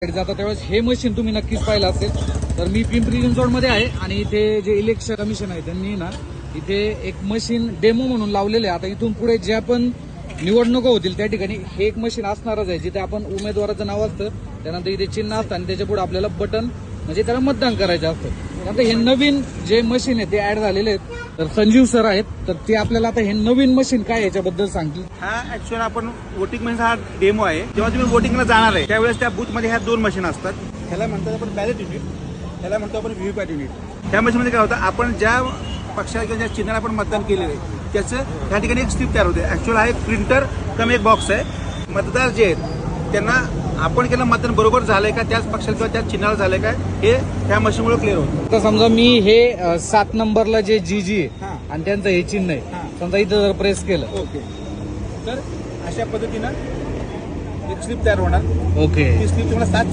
जाता त्यावेळेस हे मशीन तुम्ही नक्कीच पाहिलं असेल. तर मी पिंपरी चिंचवडमध्ये आहे आणि इथे जे इलेक्शन कमिशन आहे त्यांनी ना इथे एक मशीन डेमो म्हणून लावलेले आहे. आता इथून पुढे ज्या पण निवडणुका होतील त्या ठिकाणी हे एक मशीन असणारच आहे, जिथे आपण उमेदवाराचं नाव असतं, त्यानंतर इथे चिन्ह असतं आणि त्याच्या पुढे आपल्याला बटन म्हणजे त्याला मतदान करायचं असतं. त्यानंतर हे नवीन जे मशीन आहे ते ऍड झालेले आहेत. तर संजीव सर आहेत, तर ते आपल्याला आता हे नवीन मशीन काय याच्याबद्दल सांगतील. हा ऍक्च्युअली आपण वोटिंग मशीन हा डेमो आहे. जेव्हा तुम्ही वोटिंगला जाणार आहे त्यावेळेस त्या बूथ मध्ये ह्या दोन मशीन असतात. ह्याला म्हणतात आपण बॅलेट युनिट, ह्याला म्हणतो आपण व्हीव्हीपॅट युनिट. त्या मशीनमध्ये काय होतं, आपण ज्या पक्षाला किंवा ज्या चिन्हाला आपण मतदान केलेलं आहे त्याचं त्या ठिकाणी एक स्ट्रीप तयार होते. ऍक्च्युअली हा एक प्रिंटर कम एक बॉक्स आहे. मतदार जे आहेत त्यांना आपण केलं मतदान बरोबर झालंय का, त्याच पक्षाला किंवा त्याच चिन्हाला झालंय का हे त्या मशीनमुळे क्लिअर होतं. आता समजा मी हे 7 नंबरला जे जी आहे आणि त्यांचं हे चिन्ह आहे, समजा इथं जर प्रेस केलं ओके, तर अशा पद्धतीनं एक स्लिप तयार होणार. ओके, ती स्लिप तुम्हाला 7